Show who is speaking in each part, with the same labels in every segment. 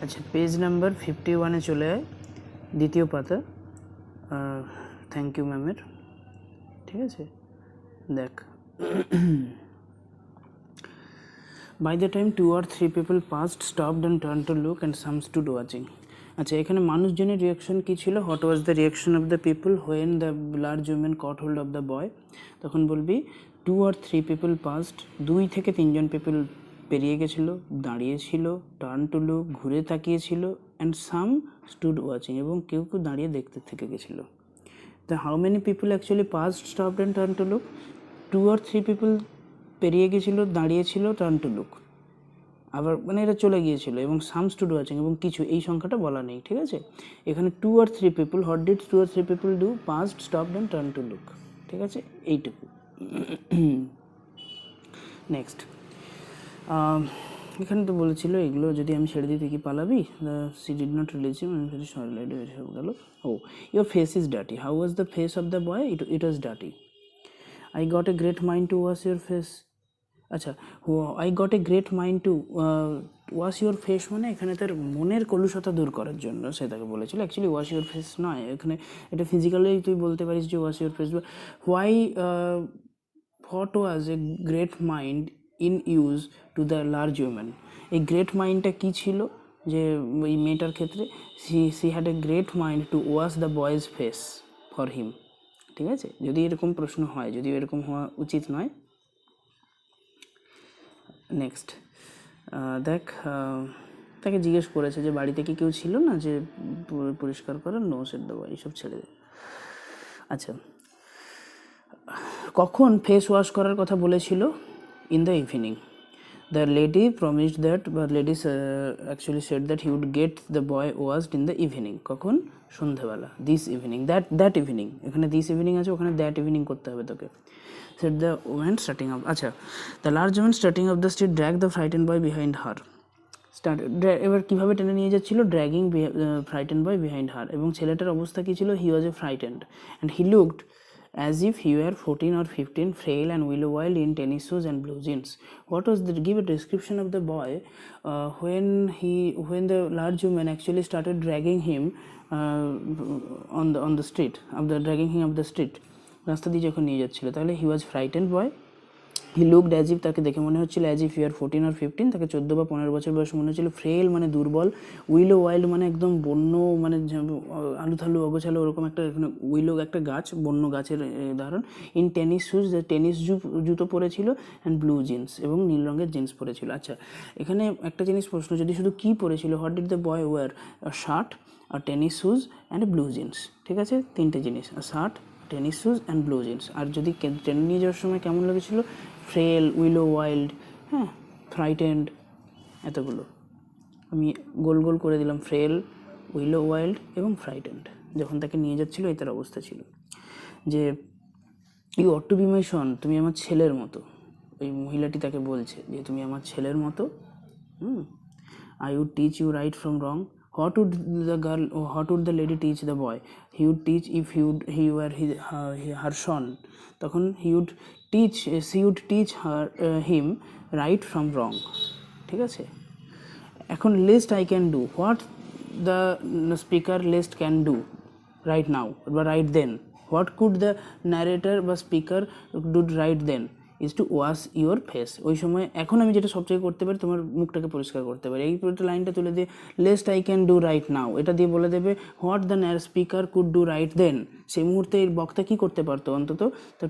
Speaker 1: আচ্ছা, page number 51-এ চলে আয়, দ্বিতীয় পাতা। থ্যাংক ইউ ম্যামের। ঠিক আছে, দেখ। By the time 2 or 3 people passed, stopped and turned to look and some stood watching. আচ্ছা, এখানে মানুষজনের রিয়াকশন কী ছিল? What was the reaction of the people when the large women caught hold of the boy? তখন বলবি 2 or 3 people passed, 2 থেকে 3জন people পেরিয়ে গেছিলো, দাঁড়িয়েছিল, টার্ন টু লুক, ঘুরে তাকিয়েছিল, অ্যান্ড সাম স্টুড ওয়াচিং, এবং কেউ কেউ দাঁড়িয়ে দেখতে থেকে গেছিলো। The how many people actually past, stopped and turn to look? 2 or 3 people পেরিয়ে গেছিলো, দাঁড়িয়েছিল, টার্ন টু লুক, আবার মানে এটা চলে গিয়েছিল, এবং সাম স্টুড ওয়াচিং, এবং কিছু, এই সংখ্যাটা বলা নেই। ঠিক আছে, এখানে 2 or 3 people, what did 2 or 3 people do? Past, stopped and turn to look. ঠিক আছে, এইটুকু। নেক্সট, এখানে তো বলেছিল এগুলো যদি আমি ছেড়ে দিই তুই কি পালাবি? She did not release him, সব গেল। Oh, your face is dirty, how was the face of the boy? It was dirty. I got a great mind to wash your face. আচ্ছা, I got a great mind to wash your face, মানে এখানে তার মনের কলুষতা দূর করার জন্য সে তাকে বলেছিল। অ্যাকচুয়ালি ওয়াশ ইউর ফেস নয়, এখানে এটা ফিজিক্যালি তুই বলতে পারিস যে wash your face. Why, what was A great mind in use to the large women? এই গ্রেট মাইন্ডটা কী ছিল যে এই মেয়েটার ক্ষেত্রে? She had a great mind to wash the boy's face for him. ঠিক আছে, যদি এরকম প্রশ্ন হয়, যদিও এরকম হওয়া উচিত নয়। নেক্সট, দেখ, তাকে জিজ্ঞেস করেছে যে বাড়িতে কি কেউ ছিল না যে পরিষ্কার করার? নো সেড দ্য বয়, এইসব ছেড়ে দে। আচ্ছা, কখন ফেস ওয়াশ করার কথা বলেছিল? In the evening. The lady promised that, বা lady actually said that he would get the boy washed in the evening. কখন? সন্ধ্যেবেলা। দিস ইভিনিং, দ্যাট ইভিনিং, এখানে দিস ইভিনিং আছে, ওখানে দ্যাট ইভিনিং করতে হবে তোকে। Said the woman starting up. আচ্ছা, the large woman starting off the street drag the frighten boy behind her. এবার কীভাবে টেনে নিয়ে যাচ্ছিল? ড্র্যাগিং ফ্রাইটেন বয় বিহাইন্ড হার, এবং ছেলেটার অবস্থা কী ছিল? He was a frightened and he looked as if he were 14 or 15, frail and willow-wild in tennis shoes and blue jeans. What was the, give a description of the boy when the large woman actually started dragging him on the street, dragging him up the street, রাস্তা দিয়ে যখন নিয়ে যাচ্ছিল। তাহলে he was frightened boy, he looked as if, তাকে দেখে মনে হচ্ছিল as if you are 14 or 15, তাকে 14 বা 15 বছর বয়স মনে হচ্ছিল। ফ্রেল মানে দুর্বল, উইলো ওয়াইল্ড মানে একদম বন্য, মানে আলুথালু অগোছালো ওরকম একটা, এখানে উইলো একটা গাছ, বন্য গাছের উদাহরণ। ইন টেনিস শুজ, যে টেনিস জুতো পরেছিল, অ্যান্ড ব্লু জিন্স, এবং নীল রঙের জিন্স পরেছিল। আচ্ছা, এখানে একটা জিনিস প্রশ্ন, যদি শুধু কী পরেছিল? What did the boy wear? Shirt, আর tennis shoes and blue jeans. ঠিক আছে, তিনটে জিনিস, shirt, tennis shoes and blue jeans. আর যদি ট্রেনে নিয়ে যাওয়ার সময় কেমন লেগেছিলো? ফ্রেল, উইলো ওয়াইল্ড, হ্যাঁ, ফ্রাইটেন্ড, এতগুলো আমি গোল গোল করে দিলাম। ফ্রেল, উইলো ওয়াইল্ড এবং ফ্রাইটেন্ড। যখন তাকে নিয়ে যাচ্ছিলো এই তার অবস্থা ছিল যে you ought to be my son, তুমি আমার ছেলের মতো। ওই মহিলাটি তাকে বলছে যে তুমি আমার ছেলের মতো। I would teach you right from wrong. What would the lady teach the boy? He would teach if he were her son. তখন she would teach him right from wrong. ঠিক আছে, এখন list I can do. What the speaker list can do right now বা right then? What could the narrator বা speaker do right then? Is two wash your face. ওই সময় এখন আমি যেটা সবচেয়ে করতে পারি, তোমার মুখটাকে পরিষ্কার করতে পারি। এই পুরোটা লাইনটা তুলে দিয়ে lest I can do right now, এটা দিয়ে বলে দেবে what the speaker could do right then. সেই মুহূর্তে এই বক্তা কী করতে পারতো? অন্তত তার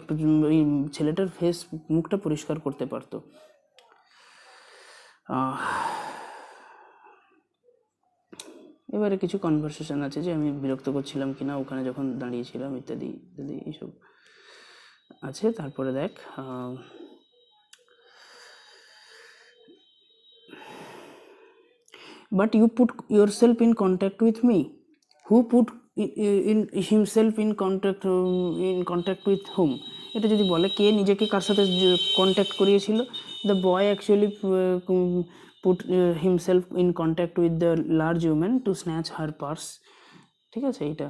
Speaker 1: ওই ছেলেটার ফেস, মুখটা পরিষ্কার করতে পারতো। এবারে কিছু কনভারসেশন আছে যে আমি বিরক্ত করছিলাম কিনা ওখানে যখন দাঁড়িয়েছিলাম, ইত্যাদি ইত্যাদি, এইসব আছে। তারপরে দেখ, but you put yourself in contact with me. Who put in himself in contact with whom? এটা যদি বলে কে নিজেকে কার সাথে কন্ট্যাক্ট করিয়েছিল? The boy actually put himself in contact with the large woman to snatch her purse. ঠিক আছে, এইটা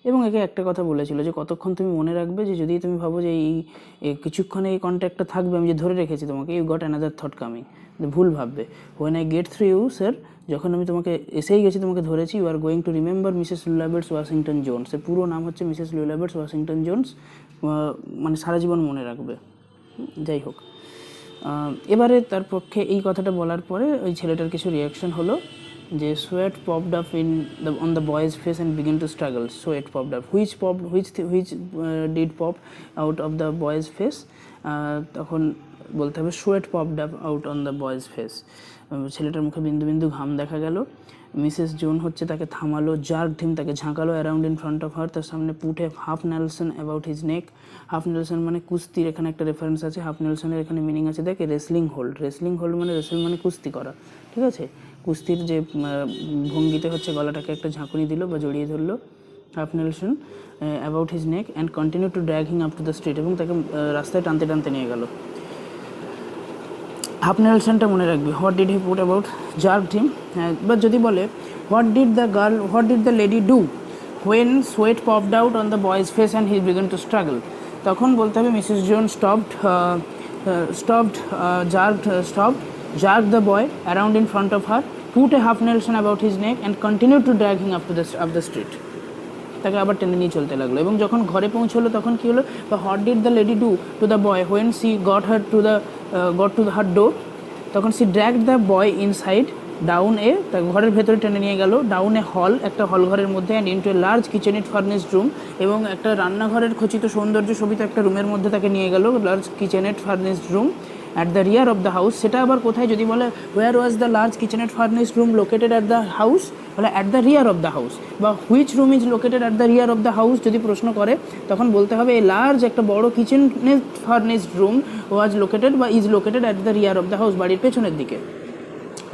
Speaker 1: এবং একে একটা কথা বলেছিল যে কতক্ষণ তুমি মনে রাখবে, যে যদি তুমি ভাবো যে এই কিছুক্ষণে এই কন্ট্যাক্টটা থাকবে, আমি যে ধরে রেখেছি তোমাকে, you got another thought coming, ভুল ভাববে। When I get through you sir, যখন আমি তোমাকে এসেই গেছি, তোমাকে ধরেছি, you are going to remember Mrs Luella Bates Washington Jones. এর পুরো নাম হচ্ছে মিসেস লুলাবেটস ওয়াশিংটন জোন্স, মানে সারা জীবন মনে রাখবে। যাই হোক, এবারে তার পক্ষে এই কথাটা বলার পরে ওই ছেলেটার কিছু রিয়াকশন হলো, যে sweat popped up on the boy's face and begin to struggle. Sweat popped up, which did pop out of the boy's face, তখন বলতে হবে sweat popped up out on the boy's face. ছেলেটার মুখে বিন্দু বিন্দু ঘাম দেখা গেল। মিসেস জোন হচ্ছে তাকে থামালো, জার্কড হিম, তাকে ঝাঁকালো around in front of her, তার সামনে put a half nelson about his neck. Half nelson মানে কুস্তির এখানে একটা রেফারেন্স আছে, হাফ নেলসনের এখানে মিনিং আছে দেখে রেসলিং হোল্ড। রেসলিং হোল্ড মানে রেসল মানে কুস্তি করা, ঠিক আছে? কুস্তির যে ভঙ্গিতে হচ্ছে গলাটাকে একটা ঝাঁকুনি দিল বা জড়িয়ে ধরলো। Half nelson about his neck and continue to drag him up to the street, এবং তাকে রাস্তায় টানতে টানতে নিয়ে গেল। হাফ নেলসনটা মনে রাখবি, what did he put about jerked him. বা যদি বলে what did the lady do when sweat popped out on the boy's face and he began to struggle, তখন বলতে হবে Mrs Jone jerked the boy around in front of her, put a half nelson about his neck and continue to drag him up the street. তাকে আবার টেনে নিয়ে চলতে লাগলো। এবং যখন ঘরে পৌঁছলো তখন কী হলো, what did the lady do to the boy when she got to her door, তখন she dragged the boy inside down a, তাকে ঘরের ভেতরে টেনে নিয়ে গেল, ডাউন এ হল, একটা হল ঘরের মধ্যে, and into a large kitchenette furnished room, এবং একটা রান্নাঘরের খচিত সৌন্দর্য শোভিত একটা রুমের মধ্যে তাকে নিয়ে গেল, large kitchenette furnished room at the rear of the house. সেটা আবার কোথায় যদি বলে where was the large kitchenette furnished room located at the house, বলে at the rear of the house, বা which room is located at the rear of the house যদি প্রশ্ন করে, তখন বলতে হবে এই লার্জ একটা বড় kitchenette furnished room was located বা is located at the rear of the house, বাড়ির পেছনের দিকে।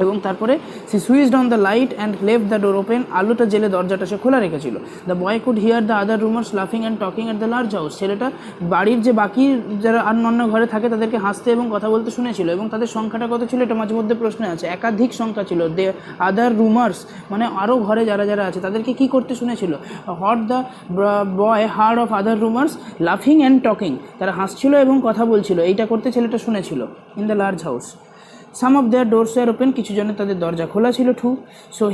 Speaker 1: এবং তারপরে she switched on the light and left the door open, আলোটা জেলে দরজাটা সে খোলা রেখেছিল। The boy could hear the other roomers লাফিং and talking at the large house, ছেলেটা বাড়ির যে বাকি যারা অন্য ঘরে থাকে তাদেরকে হাসতে এবং কথা বলতে শুনেছিল। এবং তাদের সংখ্যাটা কত ছিল এটা মাঝে মধ্যে প্রশ্নে আছে, একাধিক সংখ্যা ছিল। দে আদার রুমার্স মানে আরও ঘরে যারা যারা আছে তাদেরকে কী করতে শুনেছিল, what the boy heard of other roomers লাফিং অ্যান্ড টকিং, তারা হাসছিল এবং কথা বলছিল, এইটা করতে ছেলেটা শুনেছিল in the large house. Some of their doors were open, কিছু জনের তাদের দরজা খোলা ছিল too. So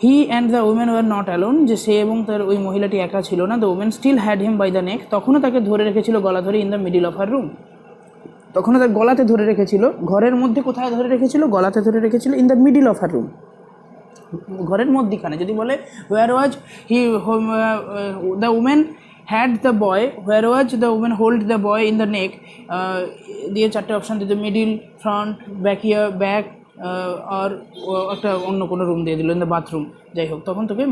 Speaker 1: he and the women were not alone, যে সে এবং তার ওই মহিলাটি একা ছিল না। The women still had him by the neck, তখনও তাকে ধরে রেখেছিল গলা ধরে in the middle of her room, তখনও তার গলাতে ধরে রেখেছিল। ঘরের মধ্যে কোথায় ধরে রেখেছিল, গলাতে ধরে রেখেছিল in the middle of her room, ঘরের মধ্যিখানে। যদি বলে where was the women had the boy, where was the women hold the boy in the neck, দিয়ে চারটে অপশান দিতে, মিডিল, ফ্রন্ট, ব্যাক, আর একটা অন্য কোনো রুম দিয়ে দিল, ইন দ্য বাথরুম। যাই হোক, তখন তোকে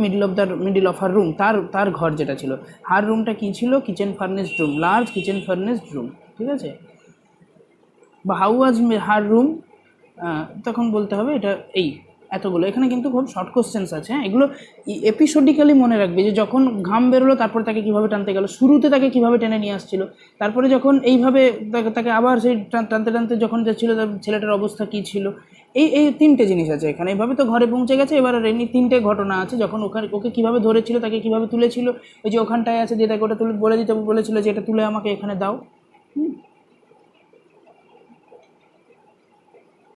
Speaker 1: মিডিল অফ হার রুম, তার ঘর যেটা ছিল, হার রুমটা কী ছিল, kitchen furnished room, large kitchen furnished room, ঠিক আছে? বা হাউ ওয়াজ হার রুম, তখন বলতে হবে এটা এই এতগুলো। এখানে কিন্তু খুব শর্ট কোশ্চেন্স আছে, হ্যাঁ, এগুলো এপিসোডিক্যালি মনে রাখবে, যে যখন ঘাম বেরোলো তারপর তাকে কীভাবে টানতে গেল, শুরুতে তাকে কীভাবে টেনে নিয়ে আসছিল, তারপরে যখন এইভাবে তাকে আবার সেই টানতে টানতে যখন যাচ্ছিলো ছেলেটার অবস্থা কী ছিল, এই তিনটে জিনিস আছে এখানে। এইভাবে তো ঘরে পৌঁছে গেছে, এবার এমনি তিনটে ঘটনা আছে, যখন ওকে কীভাবে ধরেছিল, তাকে কীভাবে তুলেছিল, ওই যে ওখানটায় আছে যে তাকে ওটা তুলে বলেছিল যে এটা তুলে আমাকে এখানে দাও,